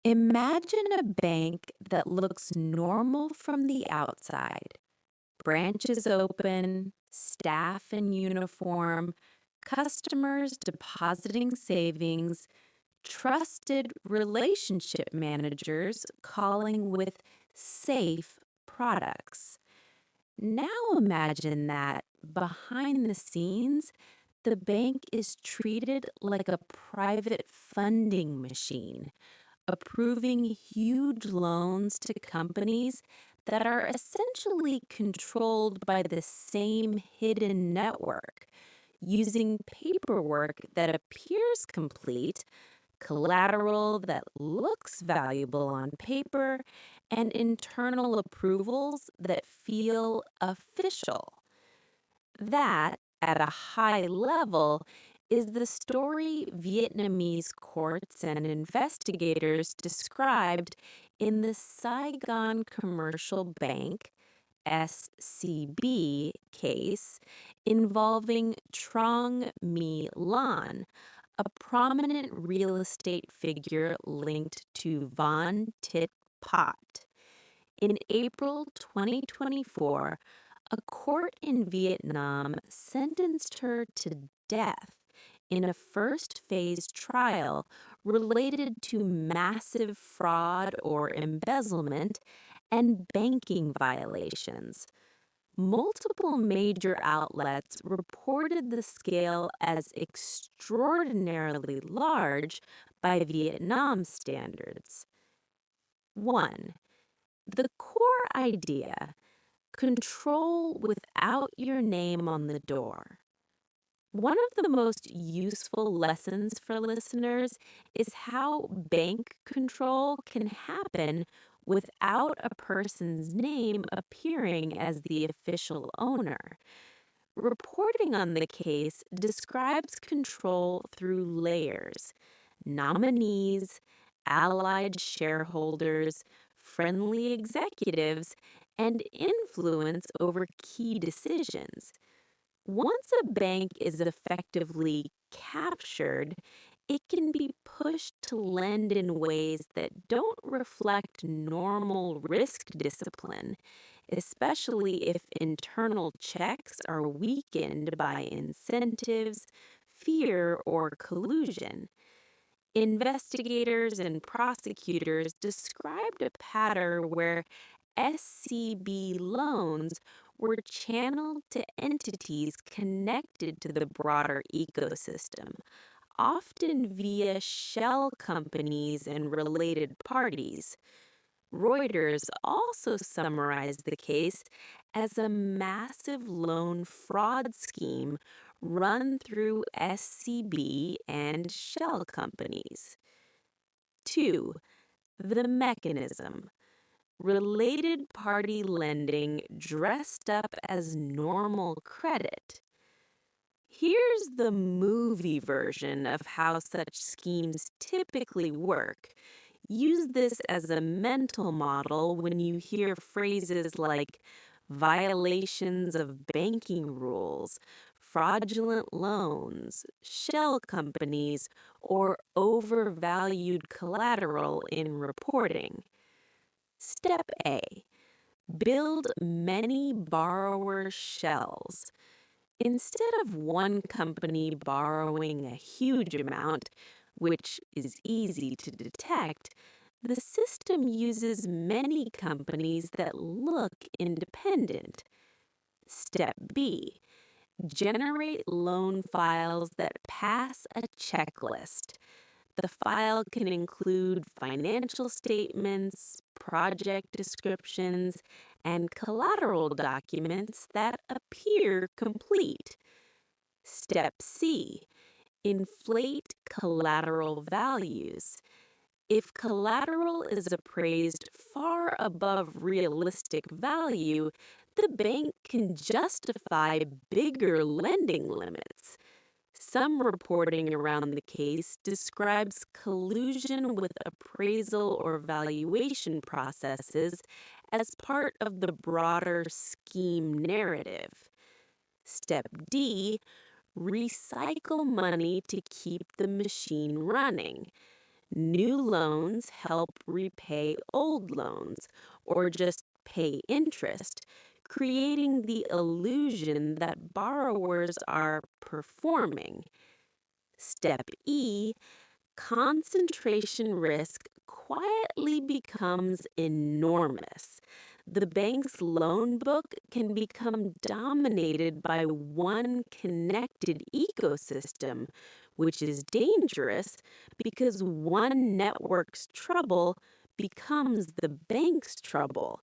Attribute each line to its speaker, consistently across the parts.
Speaker 1: Imagine a bank that looks normal from the outside. Branches open, staff in uniform, customers depositing savings, trusted relationship managers calling with safe products. Now imagine that behind the scenes, the bank is treated like a private funding machine, approving huge loans to companies that are essentially controlled by the same hidden network, using paperwork that appears complete, collateral that looks valuable on paper, and internal approvals that feel official. That, at a high level, is the story Vietnamese courts and investigators described in the Saigon Commercial Bank (SCB) case involving Truong My Lan, a prominent real estate figure linked to Von Tit Pot. In April 2024, a court in Vietnam sentenced her to death in a first phase trial related to massive fraud or embezzlement and banking violations. Multiple major outlets reported the scale as extraordinarily large by Vietnam standards. 1. The core idea: control without your name on the door. One of the most useful lessons for listeners is how bank control can happen without a person's name appearing as the official owner. Reporting on the case describes control through layers: nominees, allied shareholders, friendly executives, and influence over key decisions. Once a bank is effectively captured, it can be pushed to lend in ways that don't reflect normal risk discipline, especially if internal checks are weakened by incentives, fear, or collusion. Investigators and prosecutors described a pattern where SCB loans were channeled to entities connected to the broader ecosystem, often via shell companies and related parties. Reuters also summarized the case as a massive loan fraud scheme run through SCB and shell companies. 2. The mechanism: related party lending dressed up as normal credit. Here's the movie version of how such schemes typically work. Use this as a mental model when you hear phrases like violations of banking rules, fraudulent loans, shell companies, or overvalued collateral in reporting. Step A: build many borrower shells. Instead of one company borrowing a huge amount, which is easy to detect, the system uses many companies that look independent. Step B: generate loan files that pass a checklist. The file can include financial statements, project descriptions, and collateral documents that appear complete. Step C: inflate collateral values. If collateral is appraised far above realistic value, the bank can justify bigger lending limits. Some reporting around the case describes collusion with appraisal or valuation processes as part of the broader scheme narrative. Step D: recycle money to keep the machine running. New loans help repay old loans or just pay interest, creating the illusion that borrowers are performing. Step E, concentration risk quietly becomes enormous. The bank's loan book can become dominated by one connected ecosystem, which is dangerous because one network's trouble becomes the bank's trouble.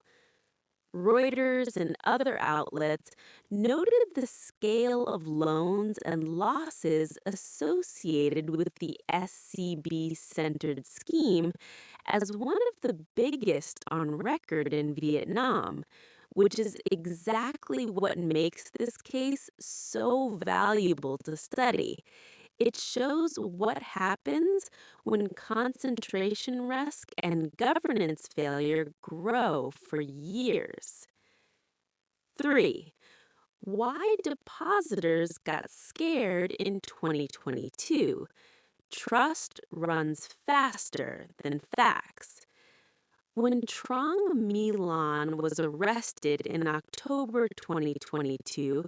Speaker 1: Reuters and other outlets noted the scale of loans and losses associated with the SCB-centered scheme as one of the biggest on record in Vietnam, which is exactly what makes this case so valuable to study. It shows what happens when concentration risk and governance failure grow for years. 3. Why depositors got scared in 2022. Trust runs faster than facts. When Truong My Lan was arrested in October 2022,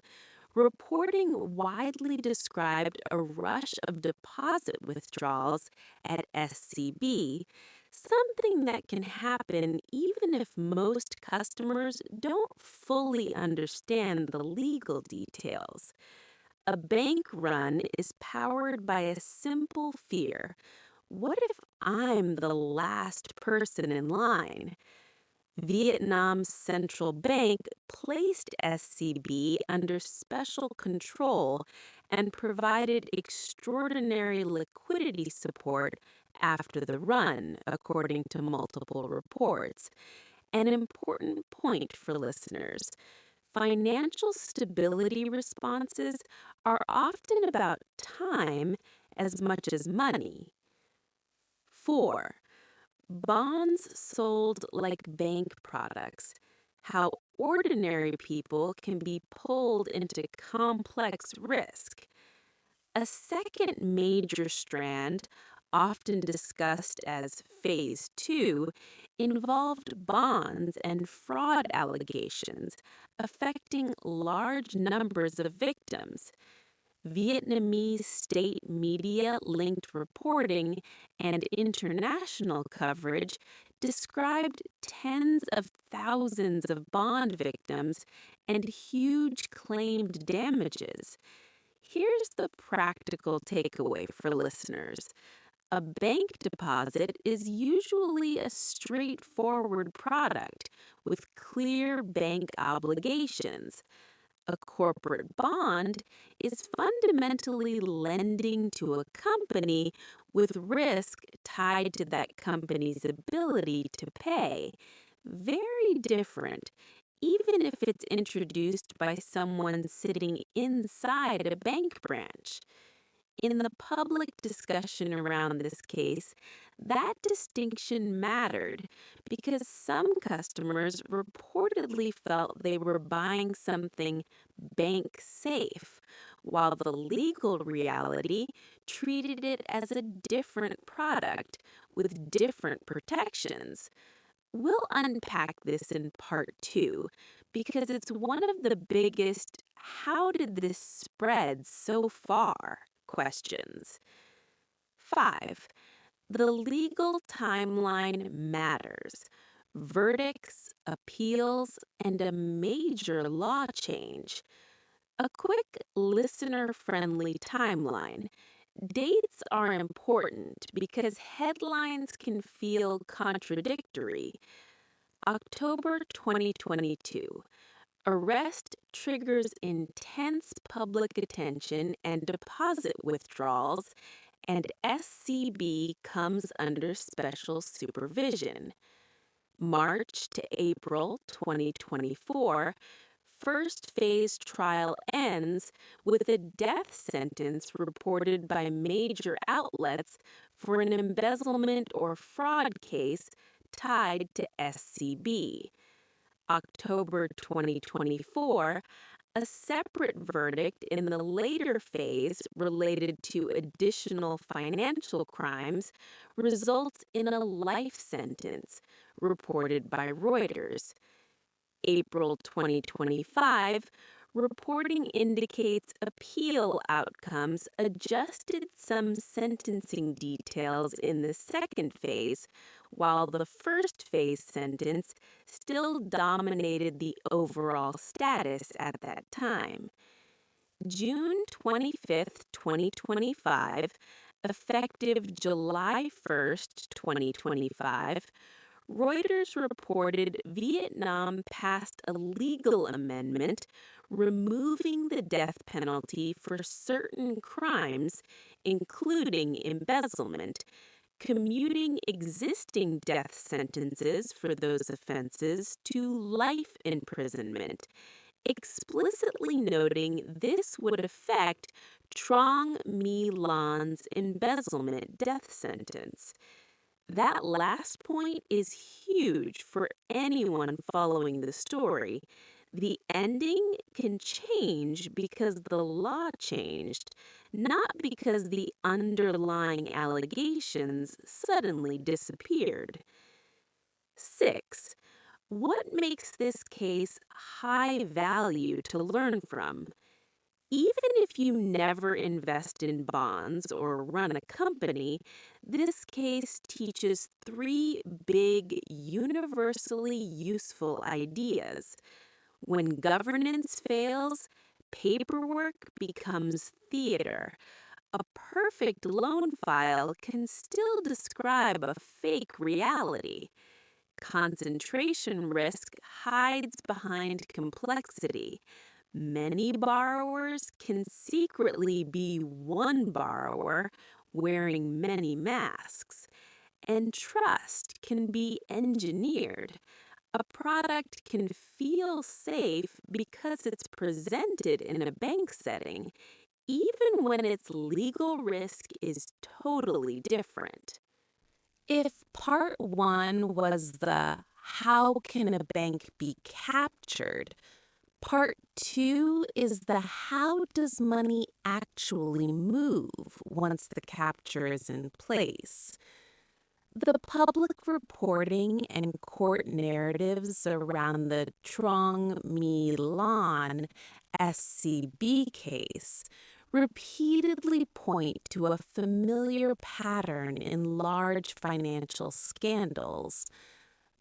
Speaker 1: reporting widely described a rush of deposit withdrawals at SCB, something that can happen even if most customers don't fully understand the legal details. A bank run is powered by a simple fear. What if I'm the last person in line? Vietnam's central bank placed SCB under special control and provided extraordinary liquidity support after the run, according to multiple reports. An important point for listeners: financial stability responses are often about time as much as money. 4. Bonds sold like bank products. How ordinary people can be pulled into complex risk. A second major strand, often discussed as Phase 2, involved bonds and fraud allegations affecting large numbers of victims. Vietnamese state media linked reporting and international coverage described tens of thousands of bond victims and huge claimed damages. Here's the practical takeaway for listeners. A bank deposit is usually a straightforward product with clear bank obligations. A corporate bond is fundamentally lending to a company with risk tied to that company's ability to pay. Very different, even if it's introduced by someone sitting inside a bank branch. In the public discussion around this case, that distinction mattered because some customers reportedly felt they were buying something bank safe, while the legal reality treated it as a different product with different protections. We'll unpack this in part 2 because it's one of the biggest "how did this spread so far" questions. 5. The legal timeline matters. Verdicts, appeals, and a major law change. A quick listener-friendly timeline. Dates are important because headlines can feel contradictory. October 2022. Arrest triggers intense public attention and deposit withdrawals, and SCB comes under special supervision. March to April 2024, first phase trial ends with a death sentence reported by major outlets for an embezzlement or fraud case tied to SCB. October 2024, A separate verdict in the later phase related to additional financial crimes results in a life sentence, reported by Reuters. April 2025, reporting indicates appeal outcomes adjusted some sentencing details in the second phase, while the first phase sentence still dominated the overall status at that time. June 25th, 2025, effective July 1st, 2025, Reuters reported Vietnam passed a legal amendment removing the death penalty for certain crimes, including embezzlement, commuting existing death sentences for those offenses to life imprisonment, explicitly noting this would affect Truong My Lan's embezzlement death sentence. That last point is huge for anyone following the story. The ending can change because the law changed, not because the underlying allegations suddenly disappeared. 6. What makes this case high value to learn from? Even if you never invest in bonds or run a company, this case teaches three big, universally useful ideas. When governance fails, paperwork becomes theater. A perfect loan file can still describe a fake reality. Concentration risk hides behind complexity. Many borrowers can secretly be one borrower wearing many masks, and trust can be engineered. A product can feel safe because it's presented in a bank setting, even when its legal risk is totally different. If part one was the how can a bank be captured, part two is the how does money actually move once the capture is in place. The public reporting and court narratives around the Truong My Lan SCB case repeatedly point to a familiar pattern in large financial scandals.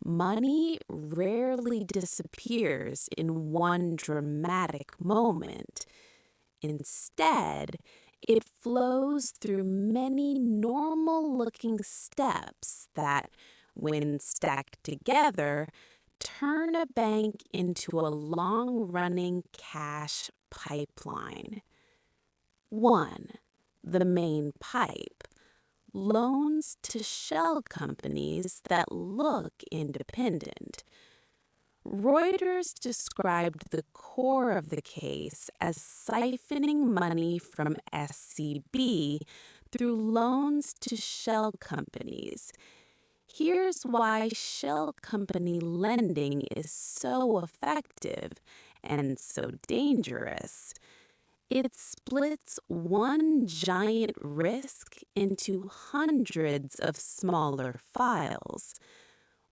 Speaker 1: Money rarely disappears in one dramatic moment. Instead, it flows through many normal-looking steps that, when stacked together, turn a bank into a long-running cash pipeline. 1. The main pipe. Loans to shell companies that look independent. Reuters described the core of the case as siphoning money from SCB through loans to shell companies. Here's why shell company lending is so effective and so dangerous. It splits one giant risk into hundreds of smaller files.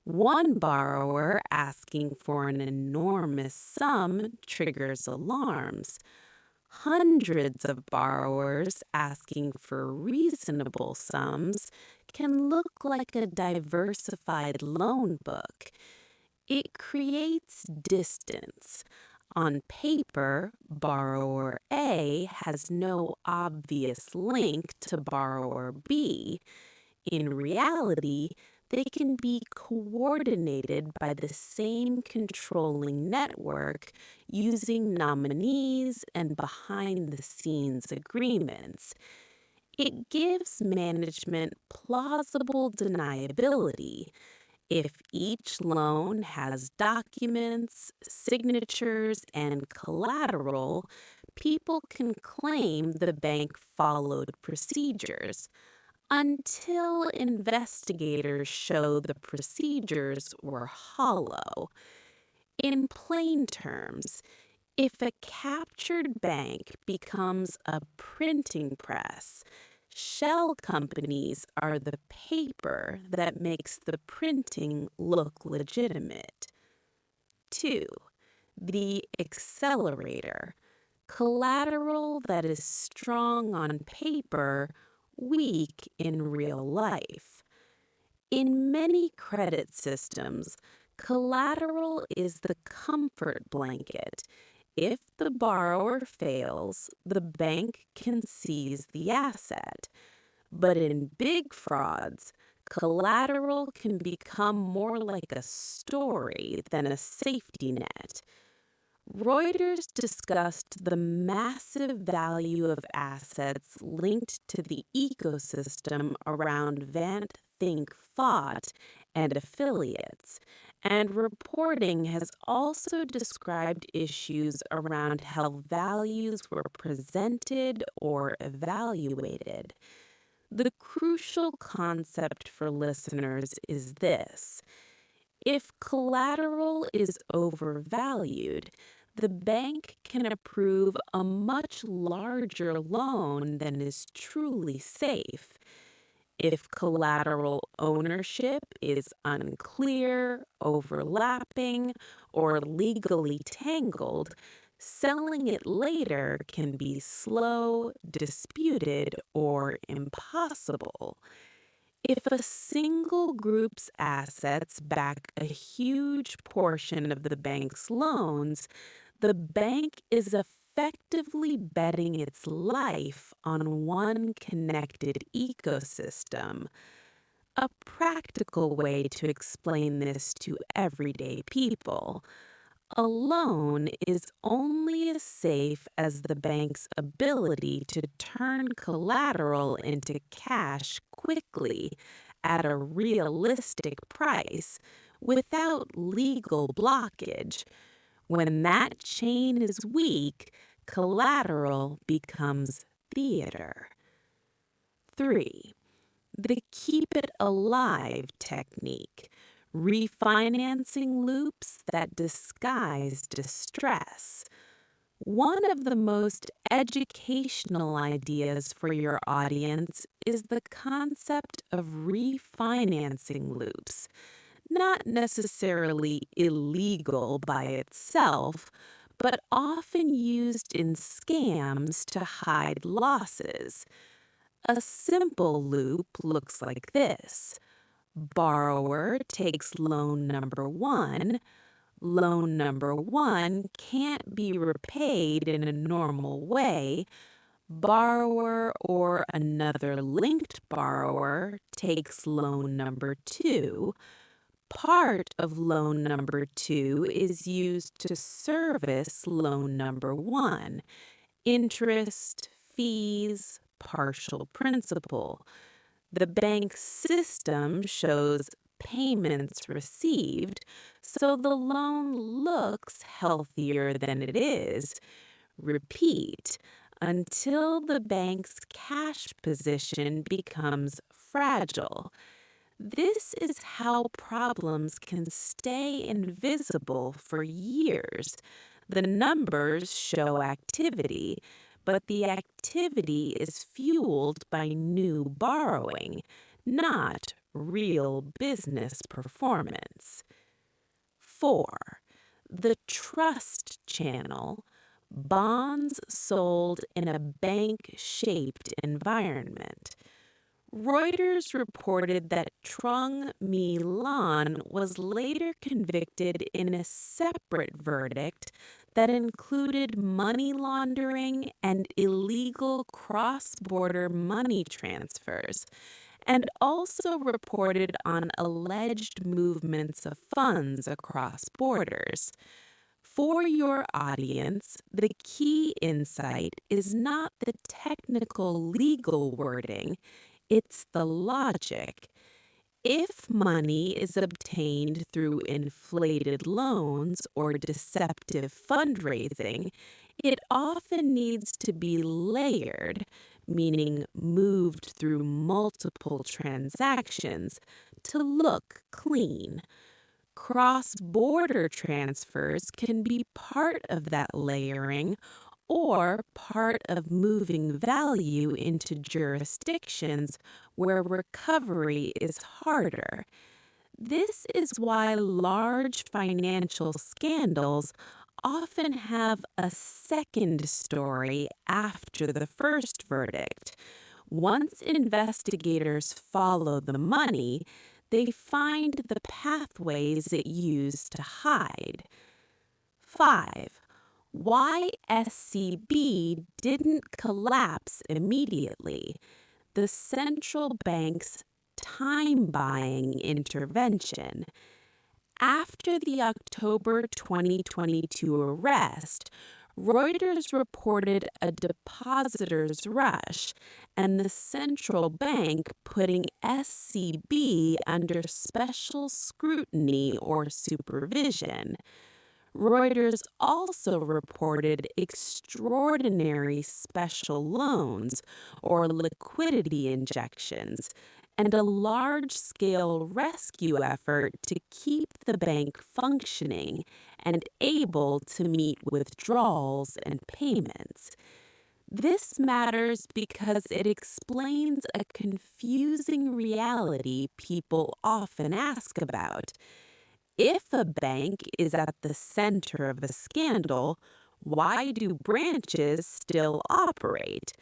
Speaker 1: One borrower asking for an enormous sum triggers alarms. Hundreds of borrowers asking for reasonable sums can look like a diversified loan book. It creates distance. On paper, borrower A has no obvious link to borrower B. In reality, they can be coordinated by the same controlling network using nominees and behind-the-scenes agreements. It gives management plausible deniability. If each loan has documents, signatures, and collateral, people can claim the bank followed procedures until investigators show the procedures were hollow. In plain terms, If a captured bank becomes a printing press, shell companies are the paper that makes the printing look legitimate. 2. The accelerator, collateral that is strong on paper, weak in real life. In many credit systems, collateral is the comfort blanket. If the borrower fails, the bank can seize the asset. But in big frauds, collateral can become more like a story than a safety net. Reuters discussed the massive value of assets linked to the ecosystem around Vant Think Thought and affiliates, and reporting has also described issues around how values were presented or evaluated. The crucial concept for listeners is this: if collateral is overvalued, the bank can approve a much larger loan than is truly safe. If collateral ownership is unclear, overlapping, or legally tangled, selling it later can be slow, disputed, or impossible. If a single group's assets back a huge portion of the bank's loans, the bank is effectively betting its life on one connected ecosystem. A practical way to explain this to everyday people: a loan is only as safe as the bank's ability to turn collateral into cash quickly at a realistic price without legal blockage. When that chain is weak, collateral becomes theater. 3. The keep it alive technique, refinancing loops that disguise distress. One of the most educational ideas for your audience is the concept of refinancing loops, not necessarily illegal by itself, but often used in scams to hide losses. A simple loop looks like this: borrower takes loan number one. Loan number one can't be repaid in a normal way. Borrower or another linked borrower takes loan number two. Part of loan number two is used to service loan number one: interest, fees, partial principal. The bank's system shows payments received, so the loan looks healthier than it is. Repeat until the bank's cash position becomes fragile. This is how problems can stay invisible for years. The numbers show activity, but the activity is fueled by new borrowing, not real business performance. 4. The trust channel, bonds sold in a bank-shaped environment. Reuters reported that Truong My Lan was later convicted in a separate verdict that included money laundering and illegal cross-border money transfers, and also reported on alleged movements of funds across borders. For your audience, the key insight is not the technical legal wording, it's the logic. If money is obtained through inflated loans or deceptive fundraising, it often needs to be layered, meaning moved through multiple transactions, to look clean. Cross-border transfers can be part of that layering or part of moving value into jurisdictions where recovery is harder. This is why large financial scandals often have a second story after the first verdict. Once investigators follow the money, they find the pathways it used to hide. 5. Why SCB didn't collapse immediately. The central bank's time-buying intervention. After the October 2022 arrest, Reuters reported a depositor's rush and the central bank putting SCB under special scrutiny or supervision. Reuters also reported extraordinary special loans or liquidity injections and a large-scale rescue effort to keep the bank functioning and able to meet withdrawals and payments. This matters because it explains a confusing reality people often ask about. If a bank is at the center of a scandal, why do branches still operate?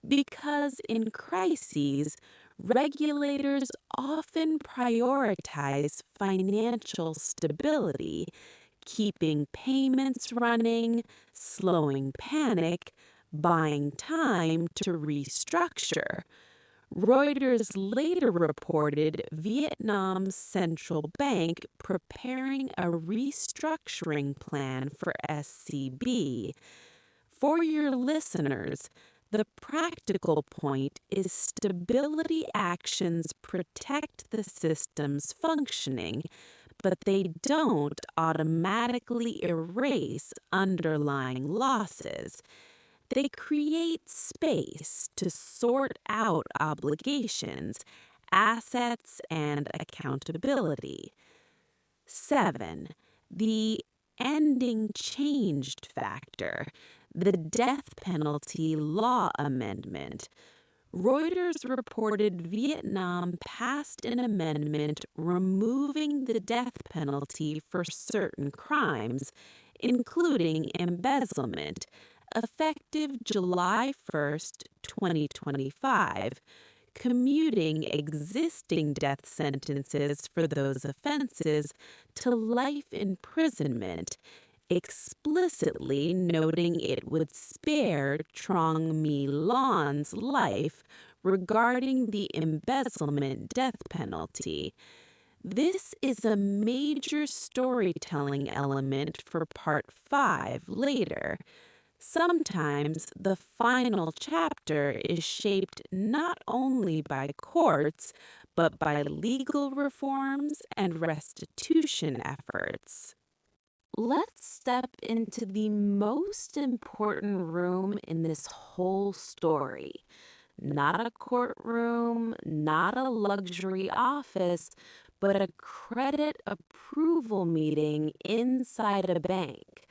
Speaker 1: Because in crises, regulators often prioritize financial stability, keeping payments running, slowing panic, buying time to restructure. Reuters later reported Vietnam's central bank preparing a restructuring plan for SCB. For your listeners, the practical point is stability actions protect the system's functioning, but they don't automatically erase underlying losses. They create space to sort out obligations, assets, and accountability. 7. The ending changed factor, the death penalty law amendment. Reuters reported Vietnam passed an amendment removing the death penalty for certain crimes, including embezzlement, effective July 1st, 2025, commuting existing death sentences for those offenses to life imprisonment, explicitly noting it would spare Truong My Lan's life regarding the embezzlement death penalty. This is a major storytelling element for Part 5 later. Sometimes the final chapter is shaped not only by courts, but by legal reforms and restitution efforts. Let's step into the most important room in this whole story. Not a courtroom, not a luxury office, but a credit approval meeting inside a bank.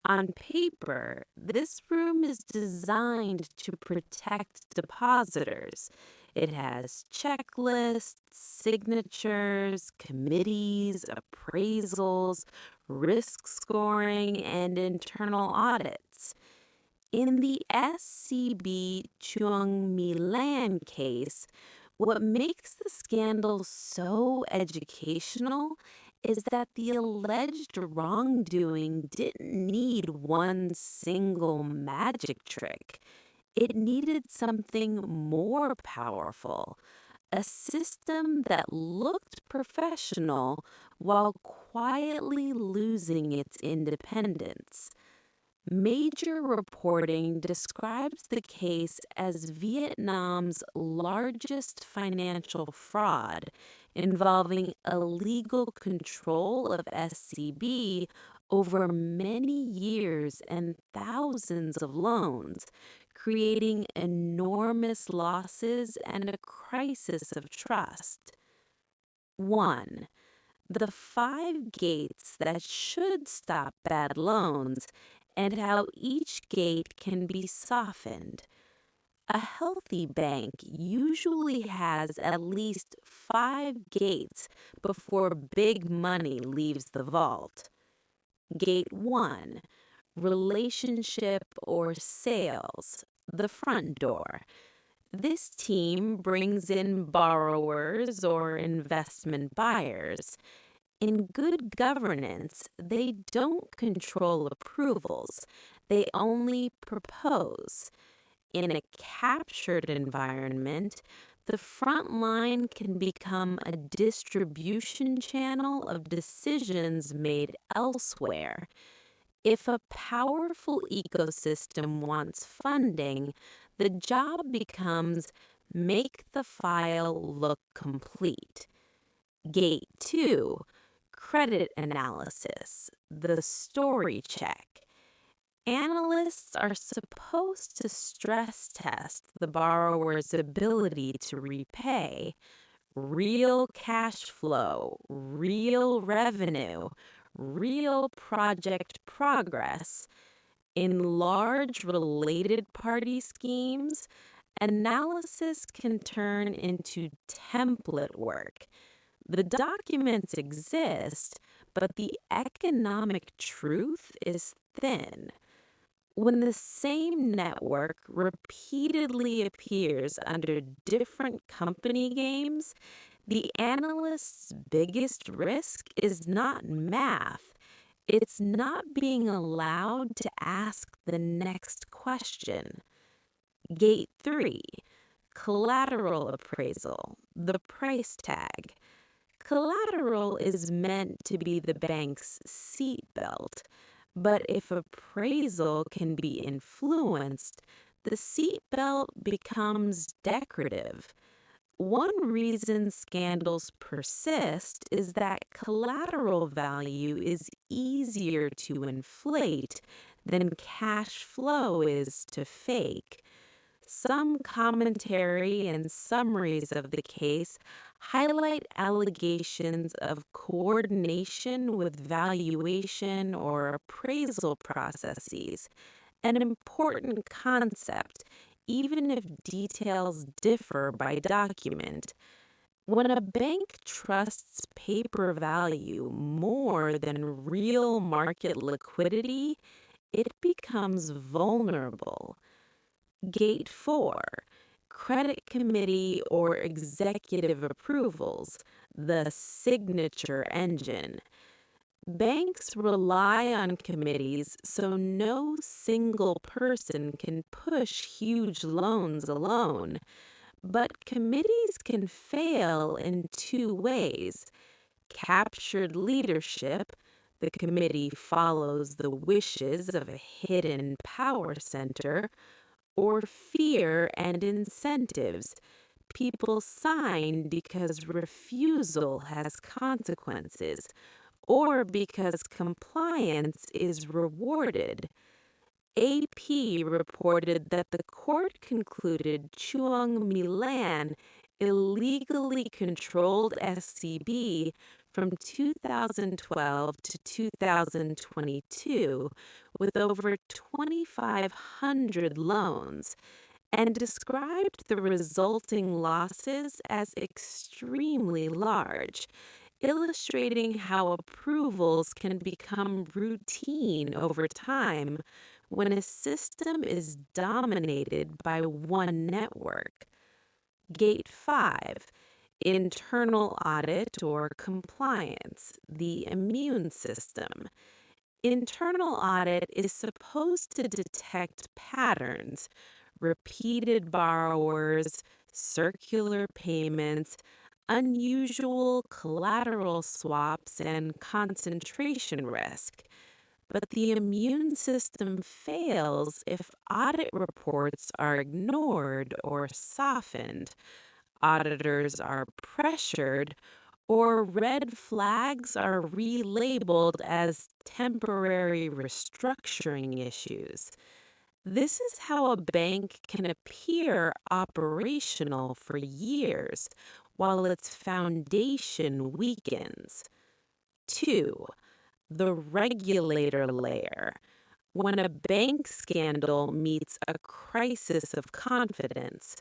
Speaker 1: On paper, this room is designed to protect depositors. It has checklists, signatures, committees, appraisals, risk scoring, and internal audits. In the SCB Truong My Lan case, what makes the scandal so educational is that the alleged wrongdoing didn't need one single magic trick. It needed something more powerful, a system that looked professional while quietly losing its independence. Major reporting describes the case as Vietnam's largest financial fraud, involving illegal control of SCB over many years and thousands of loans, creating enormous losses and a crisis of trust. 1. the 5 gates that should stop bad loans, and how each gate can be softened. A healthy bank usually has at least 5 gates before big money leaves the vault. Gate 1, relationship or sales, the front door. This team brings in borrowers or investment buyers. In good governance, they don't control approvals, they only propose. In a captured environment, the front line can become a distribution channel of decisions made elsewhere. If a powerful ecosystem wants funding, the job becomes make the file look complete. Gate 2, credit analysis, the story check. Analysts are supposed to stress test the borrower's ability to repay, real cash flow, real revenue, real project progress. In large related party schemes, analysis can turn into template work. The documents exist, but the economic truth is thin. When the same network repeatedly appears under different company games, the analyst's biggest risk is not math. It's not being allowed to ask the next question. Gate 3, collateral appraisal, the price tag. Collateral is meant to be the bank's seatbelt, but if appraisal can be influenced, the seatbelt becomes decorative. One reason scandals persist is that collateral value is easier to inflate than cash flow is to fake. Some commentary and summaries of the case highlight allegations of coordination with valuation or appraisal processes, an important concept, even if details differ by document. When a bank trusts paper value more than real market liquidity, it becomes vulnerable. Gate 4, credit committee or executive approvals, the signature engine. Banks rely on committees so no single person can push huge loans alone. But committees can fail in 2 ways. Captured leadership, the committee follows the wishes of a hidden power center, or fear and incentives. People sign because refusal has consequences, or because compliance is rewarded. AP reported that the court concluded Truong My Lan illegally controlled SCB from 2012 to 2022 with over 2,500 loans and described the resulting losses as extremely large, illustrating how approvals can become routine over time when a system is dominated by one network. Gate 5, internal audit or compliance, the immune system. Internal audit is supposed to detect patterns, repeated borrowers, circular payments, unusual collateral swaps, and concentration risk. But the immune system fails if audit reports are ignored or softened, auditors are pressured, or red flags are relabeled as temporary restructuring issues. This is how a bank can appear operational for years while its foundation weakens. 2. The regulator layer. When a bank scandal meets a crisis of confidence.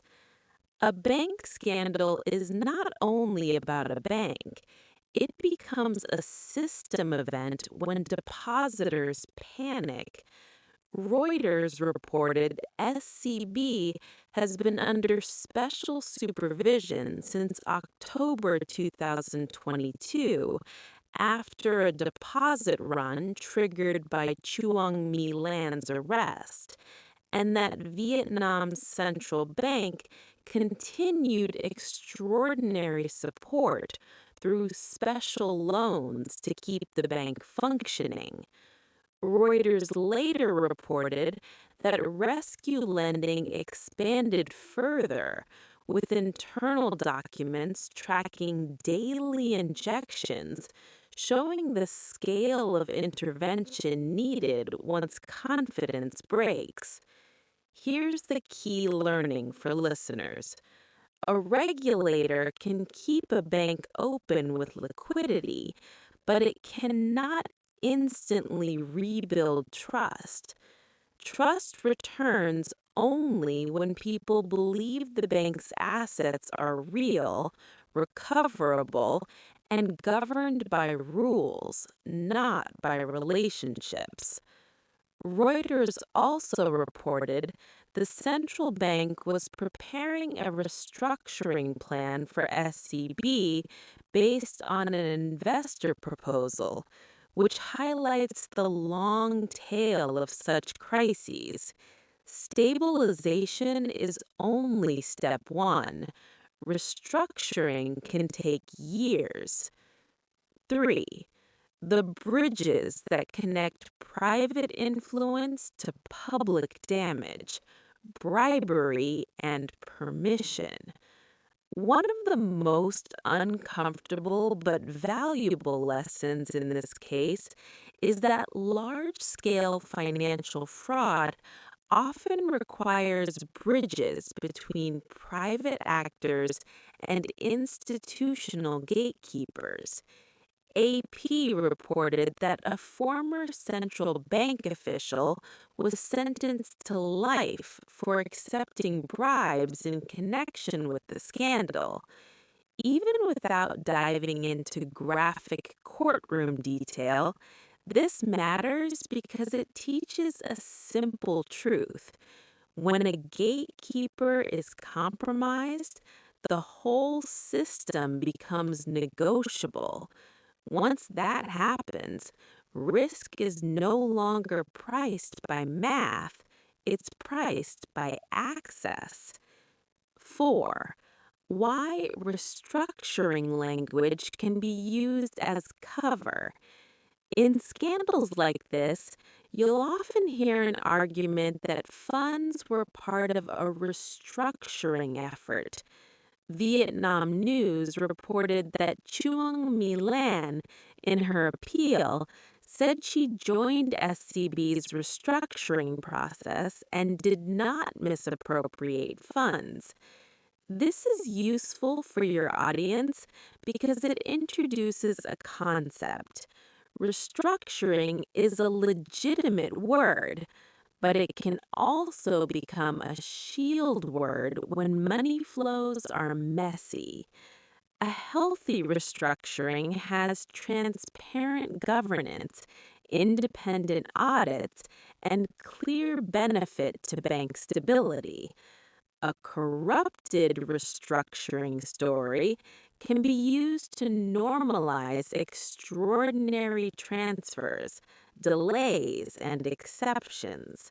Speaker 1: A bank scandal is not only about a bank. It becomes a system event when depositors panic. Reuters reported SCB has been under special supervision since October 2022 after a deposit run triggered by Truong My Lan's arrest, and that Vietnam's central bank continued extraordinary support through special loans to keep the bank functioning. Reuters later reported that rescue lending expanded further, with internal documents tracking daily injections, showing the scale of intervention needed once confidence breaks. Here's the key learning for listeners. A regulator can keep a bank open with liquidity, but it cannot instantly rebuild trust. Trust returns only when people believe the bank's assets are real, recoverable, and governed by rules, not by relationships. Reuters also reported the central bank was preparing a restructuring plan for SCB based on an investor proposal, which highlights the long tail of such crises. Stabilization is only step one. Restructuring can take years. 3. The bridges that connect private influence to public damage, bribery, and permission. One of the most uncomfortable but valuable lessons in this case is that large-scale financial fraud often requires bridges between private actors and institutional gatekeepers. AP reported that a former central bank official was sentenced to life for accepting bribes in connection with the scandal. Even without diving into graphic courtroom detail, this matters because it teaches a simple truth. When a gatekeeper is compromised, the whole system becomes negotiable. Once that happens, risk is no longer priced by math, it's priced by access. 4. Why restructuring language can be used as cover. In scandals like this, you'll often hear an argument that funds were part of a restructuring effort. Vietnam News reported that Truong My Lan, in her appeal, said she joined SCB's restructuring process and did not misappropriate funds. This is useful for your audience because it introduces a concept. Restructuring is a legitimate word, but it can also become a shield word when money flows are messy. A healthy restructuring has transparent governance, independent audits, and clear benefit to bank stability. A corrupted restructuring story can be used to normalize extraordinary transfers, delays, and exceptions.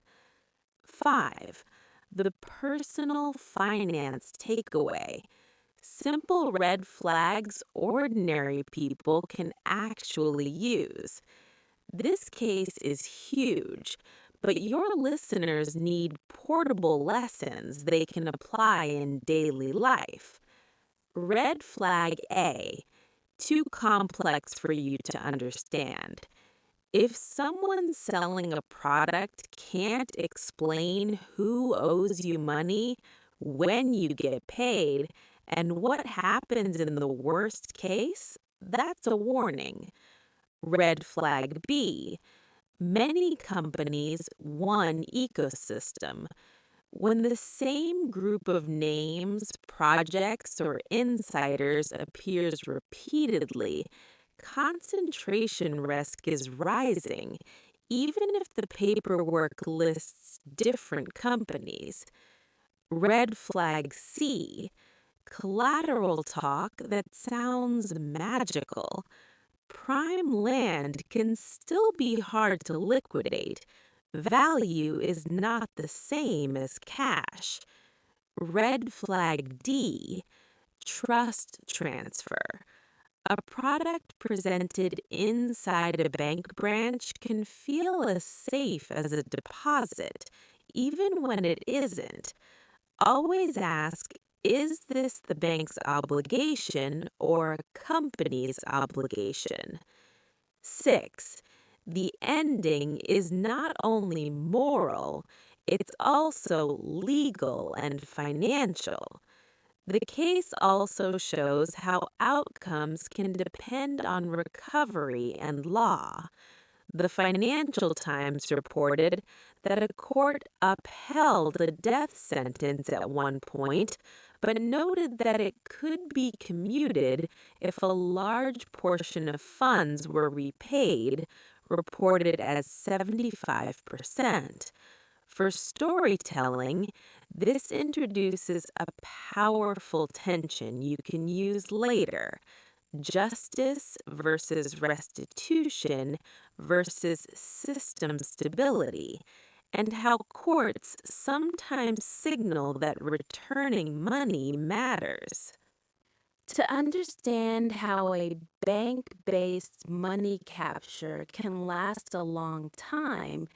Speaker 1: 5. The personal finance takeaway. Simple red flags ordinary people can actually use. This case is huge, but your listeners need portable lessons they can apply in daily life. Red flag A, too complex for you to understand. If someone selling a product can't explain who owes you money, when you get paid, and what happens in the worst case, that's a warning. Red flag B. Many companies, one ecosystem. When the same group of names, projects, or insiders appears repeatedly, concentration risk is rising, even if the paperwork lists different companies. Red flag C. Collateral talk that sounds magical. Prime land can still be hard to liquidate. Value is not the same as cash. Red flag D. Trust transfer. A product presented inside a bank branch can feel as safe as a deposit, even when it isn't. Always ask, is this the bank's obligation or a company's obligation? 6. The ending is not only moral, it's also legal and financial. The case also shows how outcomes can depend on recovery and law. The Financial Times reported that a court upheld a death sentence at one point, but noted that it could be commuted if a large portion of funds were repaid, reported as 75%. For storytelling, this introduces a powerful tension you can use later: justice versus restitution versus system stability, and how courts sometimes signal that returning money matters. To understand how a bank-based money capture can last a long time,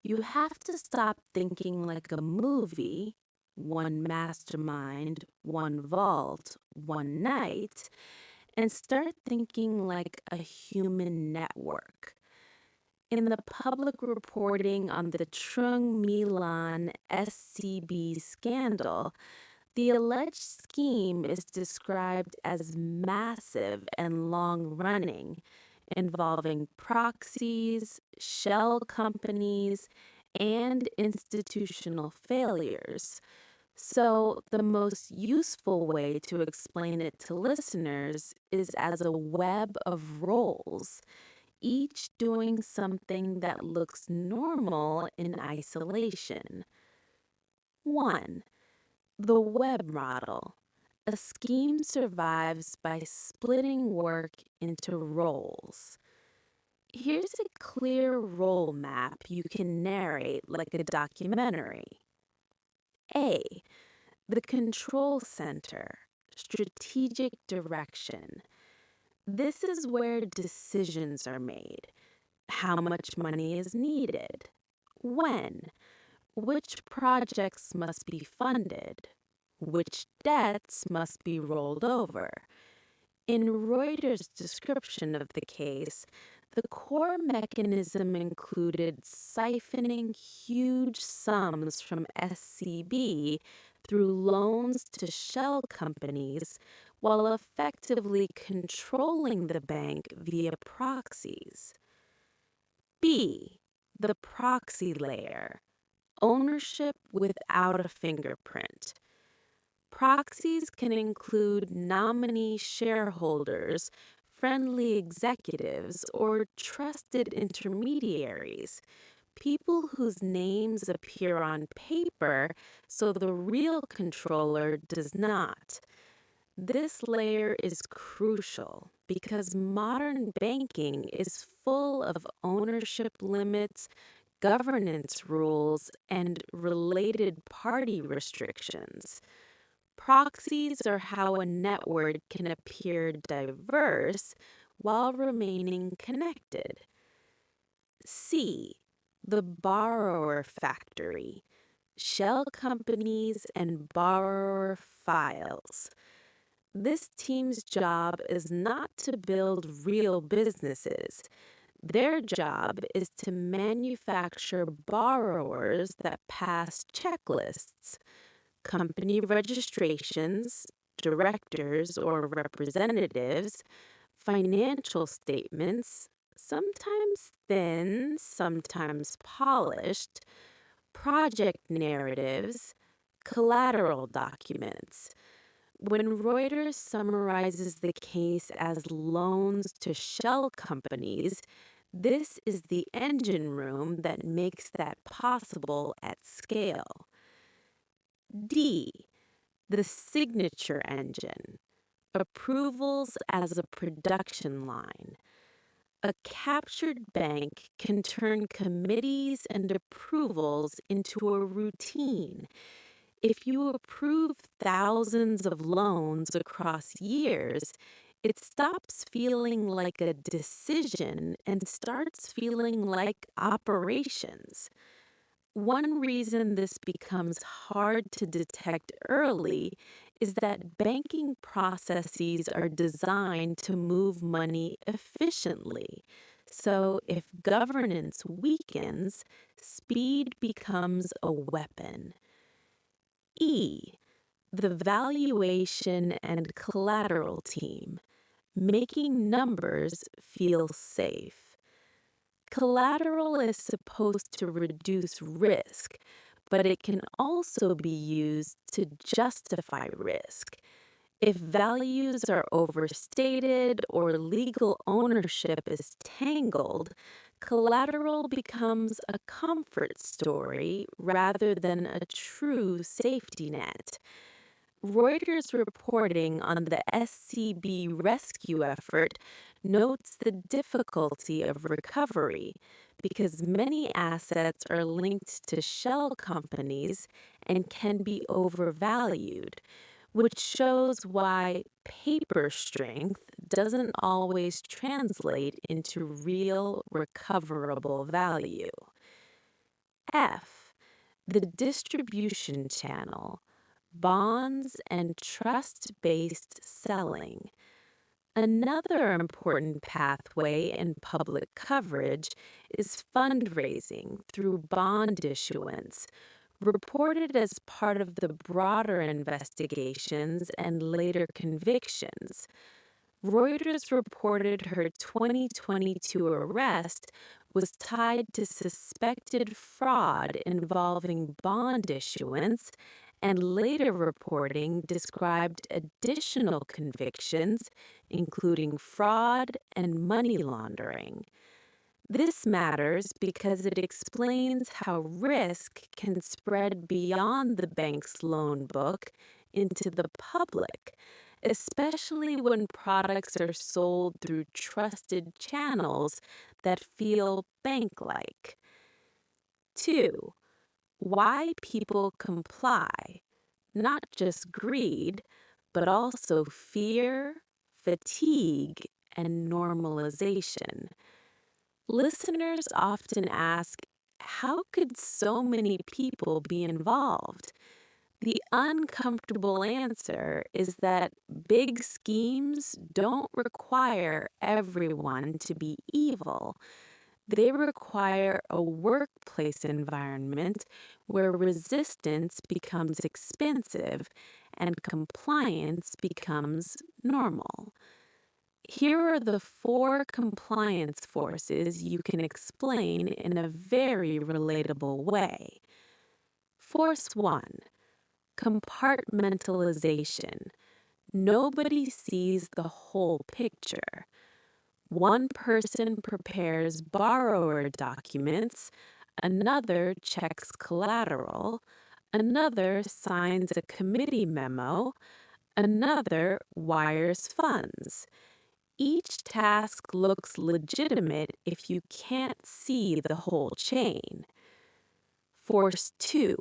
Speaker 1: you have to stop thinking like a movie, one mastermind, one vault, one night, and start thinking like a human network. In the public reporting on the Truong My Lan SCB scandal, the alleged scheme is described as massive and long-running, involving proxies, shell companies, and institutional failures. So, the most useful way to explain it to listeners is as a web of roles, each doing something that looks normal in isolation. 1. The web model. A scheme survives by splitting work into roles. Here's a clear role map you can narrate like a documentary. A. The control center, strategic direction. This is where decisions are made. How much money is needed? When? Which projects must be funded? Which debts must be rolled over? In Reuters' description of the case, the core mechanism included siphoning huge sums from SCB through loans to shell companies while effectively controlling the bank via proxies. B. The proxy layer. Ownership without a fingerprint. Proxies can include nominee shareholders, friendly executives, or trusted intermediaries, people whose names appear on paper so the real controller does not. This layer is crucial because modern banking is full of ownership limits, governance rules, and related party restrictions. Proxies are how a network can appear diverse while remaining connected. C. The borrower factory. Shell companies and borrower files. This team's job is not to build real businesses. Their job is to manufacture borrowers that pass checklists, company registrations, directors or representatives, financial statements, sometimes thin, sometimes polished, project narratives, collateral documents. When Reuters summarizes the case as loans to shell companies, this is the engine room that makes that possible at scale. D. The signature engine. Approvals as a production line. A captured bank can turn committees and approvals into a routine. If you approve thousands of loans across years, it stops feeling like a decision and starts feeling like operations. One reason this becomes hard to detect early is that banking processes are designed to move money efficiently. So if governance weakens, speed becomes a weapon. E. The valuation and collateral team, making numbers feel safe. Collateral is supposed to reduce risk, but it can also be used to justify risk. If values are overstated or legal ownership is tangled, collateral becomes a comfort story rather than a true safety net. Reuters reporting on the SCB rescue effort notes the difficulty of recovery because many assets are linked to shell companies and can be overvalued, which shows why paper strength doesn't always translate into real recoverable value. F. The distribution channel. Bonds and trust-based selling. Another important pathway in public coverage is fundraising through bond issuance, reported as part of the broader investigations and later convictions. Reuters reported her 2022 arrest was tied to suspected fraud involving bond issuance, and later reporting described additional convictions, including fraud and money laundering. This matters because it explains how risk can spread beyond the bank's loan book into the public, especially when products are sold through trusted channels that feel bank-like. 2. Why people comply, not just greed, but also fear, fatigue, and normalization. Listeners often ask, how could so many people be involved? The uncomfortable answer is that big schemes don't require everyone to be evil. They require a workplace environment where resistance becomes expensive and compliance becomes normal. Here are the 4 compliance forces you can explain in a very relatable way. Force 1. Compartmentalization. Nobody sees the whole picture. One person prepares borrower documents, another checks collateral, another signs a committee memo, another wires funds. Each task looks legitimate if you can't see the whole chain. Force 2.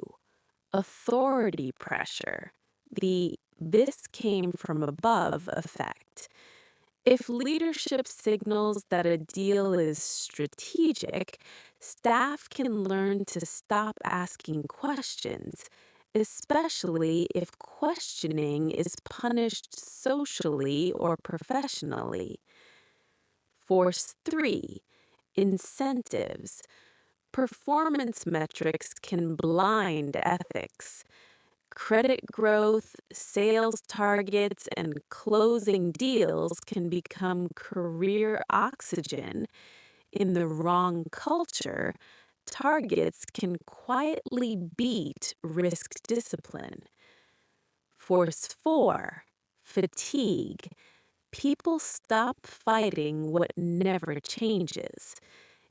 Speaker 1: Authority pressure. The "this came from above" effect. If leadership signals that a deal is strategic, staff can learn to stop asking questions, especially if questioning is punished socially or professionally. Force 3. Incentives. Performance metrics can blind ethics. Credit growth, sales targets, and closing deals can become career oxygen. In the wrong culture, targets can quietly beat risk discipline. Force 4, fatigue. People stop fighting what never changes.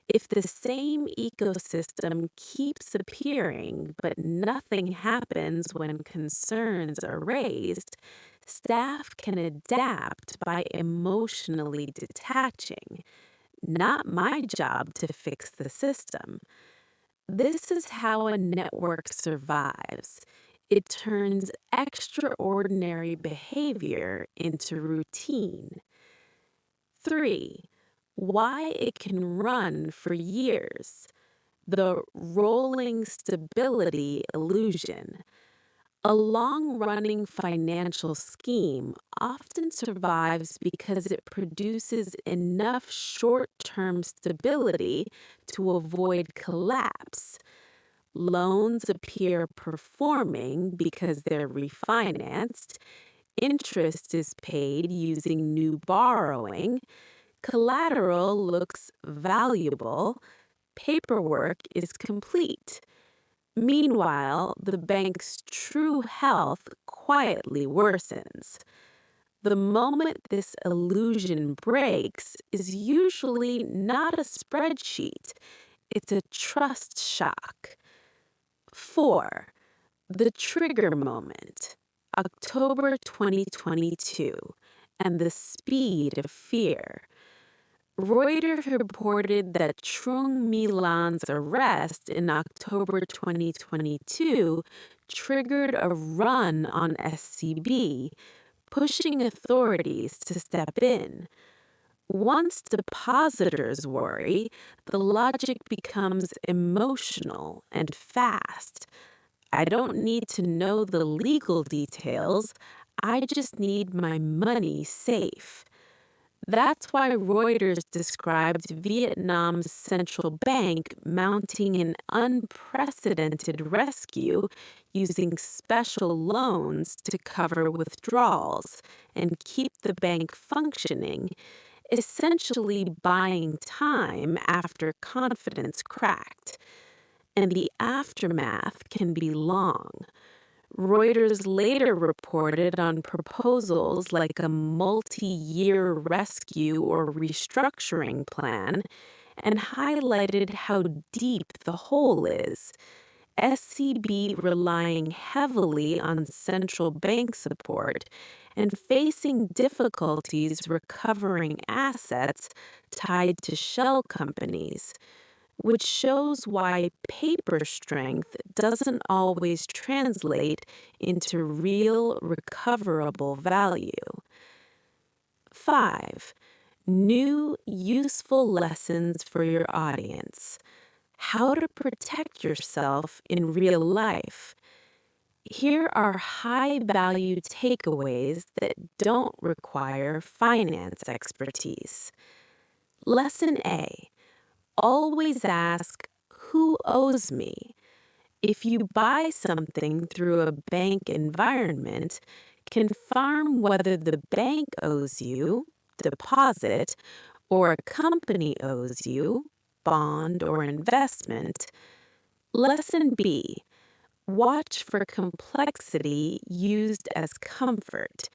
Speaker 1: If the same ecosystem keeps appearing but nothing happens when concerns are raised, staff can adapt by emotionally detaching. Not my job to fix the system. This is how a network survives. It turns extraordinary behavior into routine. 3. Why it can run for years. The rolling stability illusion. A long-running financial scheme often survives because it produces enough short-term stability to avoid collapse. Loans appear performing because they're refinanced. Interest is paid using new borrowing. Collateral looks valuable. Paperwork is complete. Meanwhile, the bank's true health quietly worsens. The moment this illusion breaks is usually not a spreadsheet, it's a trust shock. 4. The trigger moment, October 2022, and the speed of fear. Reuters reported that Truong My Lan's arrest in October 2022 triggered a run on SCB, pushing authorities to step in. Once depositors worry, the logic becomes emotional and fast. I don't need to know the legal details. I just need my money safe. That's why Reuters described Vietnam's central bank mounting an unprecedented rescue using special loans to cover withdrawals and keep the bank functioning, essentially buying time after confidence cracked. And the aftermath can be long. Reuters later reported on proposals like a multi-year rescue or restructuring plan and highlighted how deep the hole is. SCB relying heavily on central bank support and facing difficulties recovering assets tied to shell companies, which shows why paper strength doesn't always translate into real recoverable value. 5. New useful lessons for your audience. How to protect yourself in real life. Here are high-value takeaways that don't require finance expertise. Lesson A. Always ask, who owes me? If you buy something through a bank environment, confirm whether the bank owes you, deposit, or a company owes you, bond or investment. Lesson B. Watch for complexity used as comfort.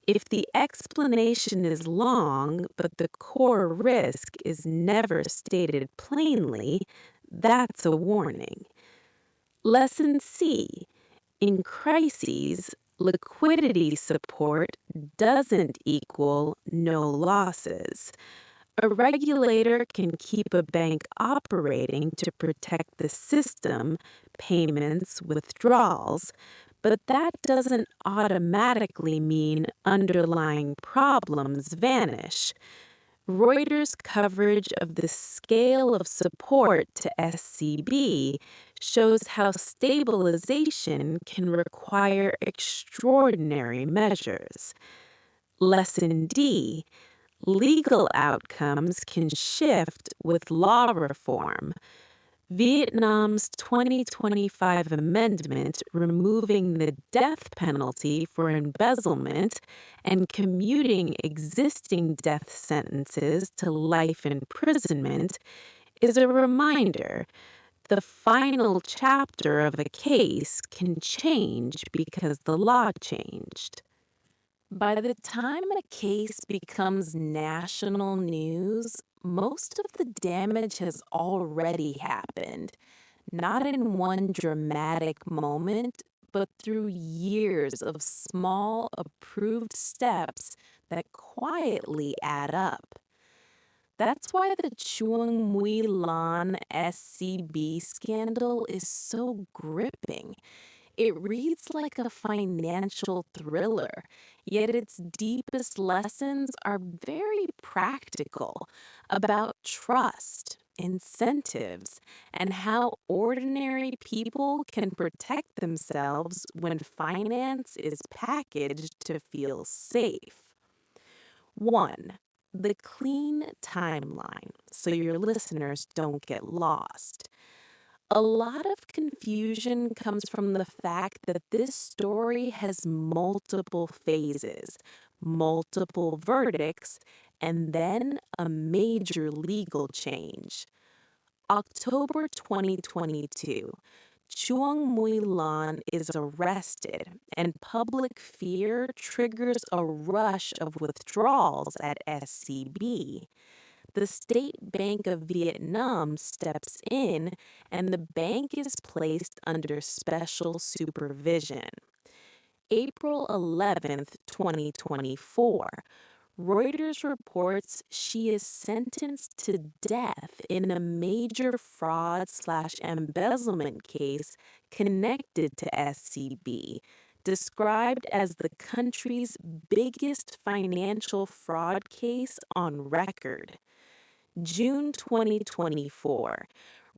Speaker 1: If the explanation is long, but the core risk is never stated plainly, that's a warning. Lesson C. In crises, liquidity support doesn't equal no losses. A regulator can keep a bank operating to protect the system, payments, withdrawals, but that doesn't automatically mean underlying problems vanish. Reuters' coverage of the scale of support to SCB shows how stabilization can require extraordinary measures. Lesson D. Legal outcomes can shift with law reform. Vietnam's 2025 amendment removing the death penalty for embezzlement and commuting existing death sentences to life imprisonment is a reminder the final chapter of a case can change because the law changed. By the time a case becomes national news, most of the damage has already happened, not in one dramatic moment, but through years of small, approved steps that quietly add up. That's why the Truong My Lan SCB scandal is so gripping. It reads like a financial thriller, yet its deepest lessons are very practical about trust, incentives, and how ordinary people can protect themselves when finance is packaged to feel safe. 1. The clean timeline, so your listeners don't get lost. A lot of confusion comes from the fact that this story has multiple phases, multiple verdicts, and then a major legal change. October 2022, Truong My Lan is arrested, and public fear triggers a rush of withdrawals at SCB. The State Bank of Vietnam steps in, and the bank is placed under special supervision. April 11th, 2024, Reuters reports she is sentenced to death in a major fraud/embezzlement case connected to SCB, described as the country's biggest financial fraud case on record. June 2024,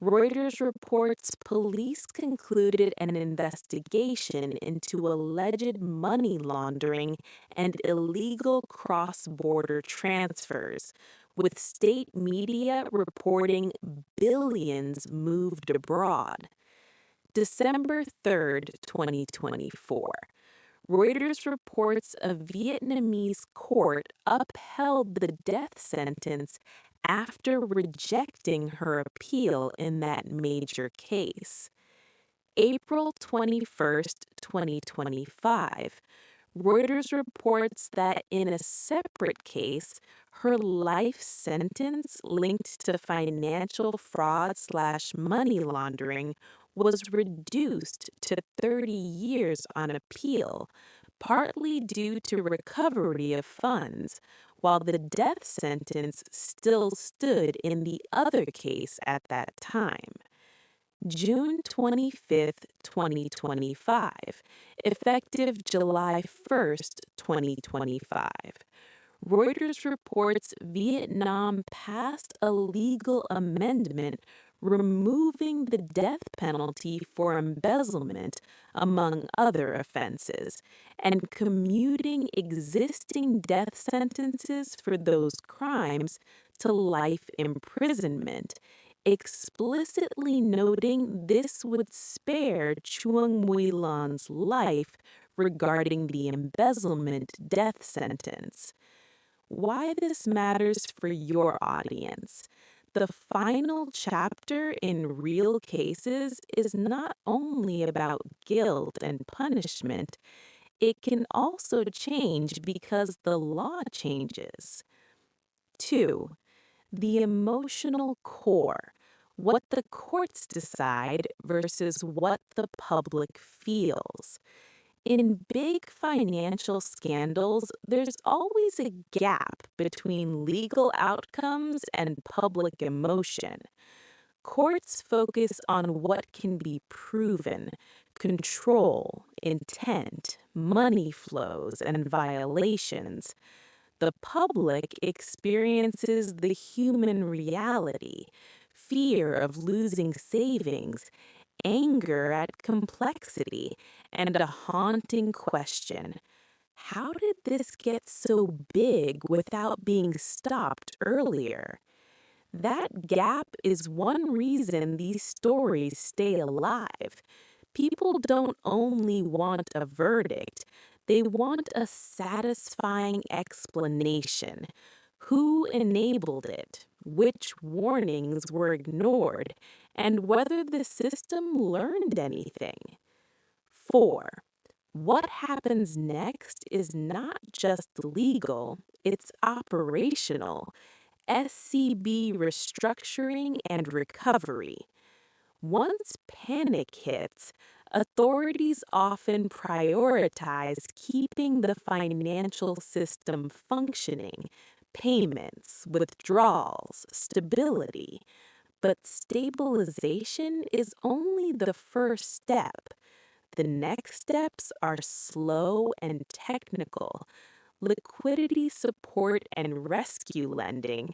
Speaker 1: Reuters reports police concluded an investigation into alleged money laundering and illegal cross-border transfers, with state media reporting billions moved abroad. December 3rd, 2024. Reuters reports a Vietnamese court upheld the death sentence after rejecting her appeal in that major case. April 21st, 2025, Reuters reports that in a separate case, her life sentence linked to financial fraud/money laundering was reduced to 30 years on appeal, partly due to recovery of funds, while the death sentence still stood in the other case at that time. June 25th, 2025, effective July 1st, 2025. Reuters reports Vietnam passed a legal amendment removing the death penalty for embezzlement, among other offenses, and commuting existing death sentences for those crimes to life imprisonment, explicitly noting this would spare Truong My Lan's life regarding the embezzlement death sentence. Why this matters for your audience. The final chapter in real cases is not only about guilt and punishment, it can also change because the law changes. 2. The emotional core, what the courts decide versus what the public feels. In big financial scandals, there's always a gap between legal outcomes and public emotion. Courts focus on what can be proven: control, intent, money flows, and violations. The public experiences the human reality: fear of losing savings, anger at complexity, and a haunting question: how did this get so big without being stopped earlier? That gap is one reason these stories stay alive. People don't only want a verdict, they want a satisfying explanation. Who enabled it? Which warnings were ignored? And whether the system learned anything. 4. What happens next is not just legal, it's operational. SCB restructuring and recovery. Once panic hits, authorities often prioritize keeping the financial system functioning, payments, withdrawals, stability. But stabilization is only the first step. The next steps are slow and technical. Liquidity support and rescue lending.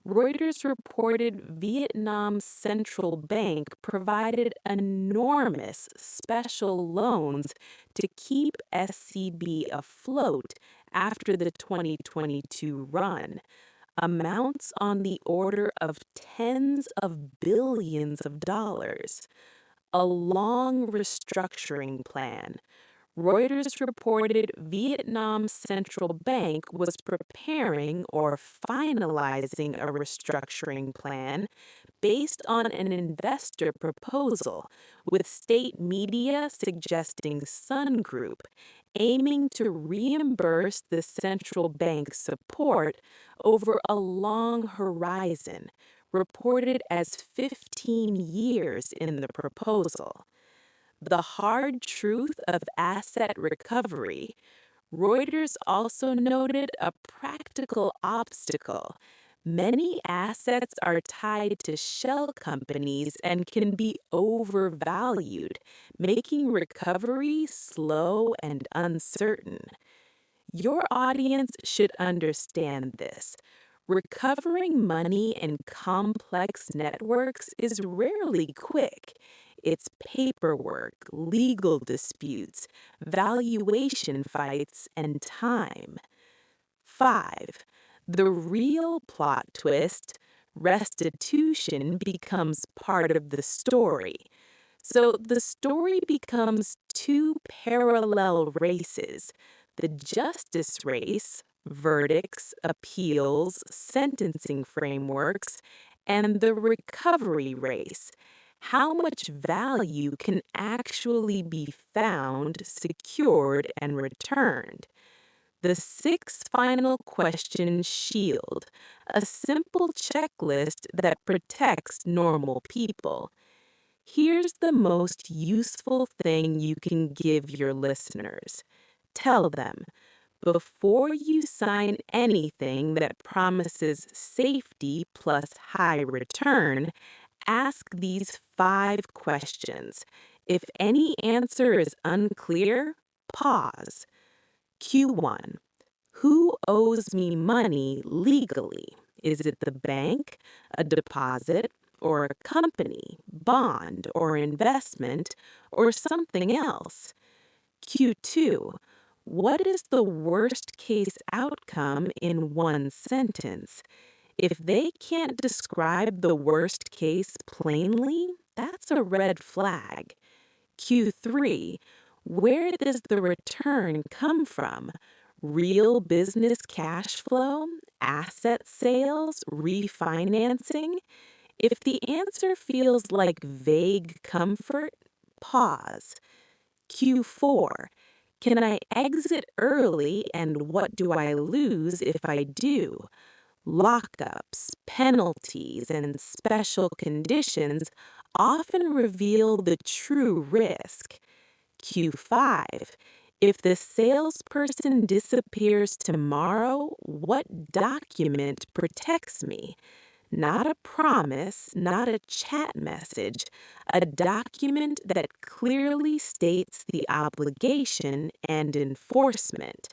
Speaker 1: Reuters reported Vietnam's central bank provided enormous special loans to keep SCB afloat after the 2022 run, amounts on the order of tens of billions of dollars. A long restructuring plan. Reuters reported Vietnam's central bank was preparing or finalizing a restructuring plan based on an investor proposal, with state media suggesting Sun Group aiming to reimburse the central bank's support over a long horizon, reported as 15 years in the proposal. The hard truth of asset recovery. Reuters also noted a practical obstacle. Many assets are tied to shell companies and can be overvalued, making recovery slow and uncertain. Your audience should understand this. Recovering money in complex networks is rarely quick. It's paperwork, legal disputes, valuation fights, and time. 5. The real plot twist, restitution, becomes part of the story. So the story becomes two parallel races: the justice race, verdicts, appeals, sentencing frameworks, and the recovery race. How much value can actually be found, secured, and returned? The 6 final question shield, a simple checklist that protects normal people. Here's the most useful thing you can give your listeners. Tell them, before you sign anything that promises safety plus high return, ask these 5 questions. If any answer is unclear, pause. Q1. Who owes me money legally? Is it the bank, a deposit, or a company, bond, or investment, or something else? Q2. What is the worst case outcome in one sentence? If they can't describe the worst case plainly, that's a red flag. Q3. Where does the return come from? Real business cash flow, asset sales, refinancing? If the answer feels like vague comfort, pause. Q4. Can I exit early, and what do I lose if I do? Lockups, penalties, and special conditions often reveal the true risk. Q5. If the salesperson disappears tomorrow, what document protects me? Not a promise, not a chat message, a document that clearly states the obligation and enforcement.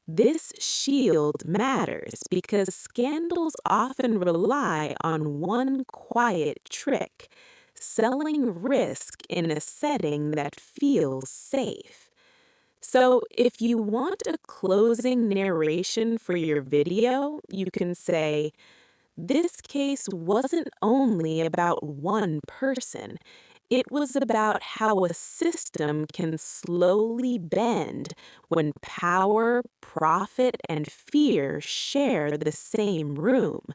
Speaker 1: This shield matters because scandals often rely on one quiet trick: selling risk in a setting that feels safe. So, if you want a closing narration for your video, you can say, This case wasn't only about one person. It was about how a system can slowly bend when power, profit, and fear share the same room.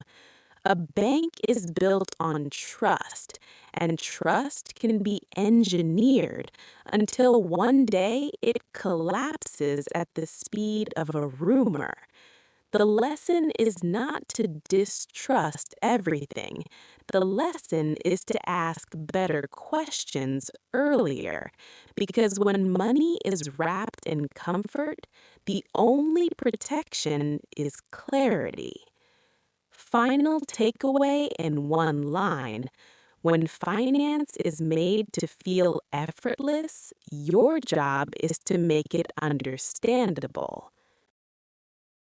Speaker 1: A bank is built on trust, and trust can be engineered until one day it collapses at the speed of a rumor. The lesson is not to distrust everything. The lesson is to ask better questions earlier, because when money is wrapped in comfort, the only protection is clarity. Final takeaway in one line. When finance is made to feel effortless, your job is to make it understandable.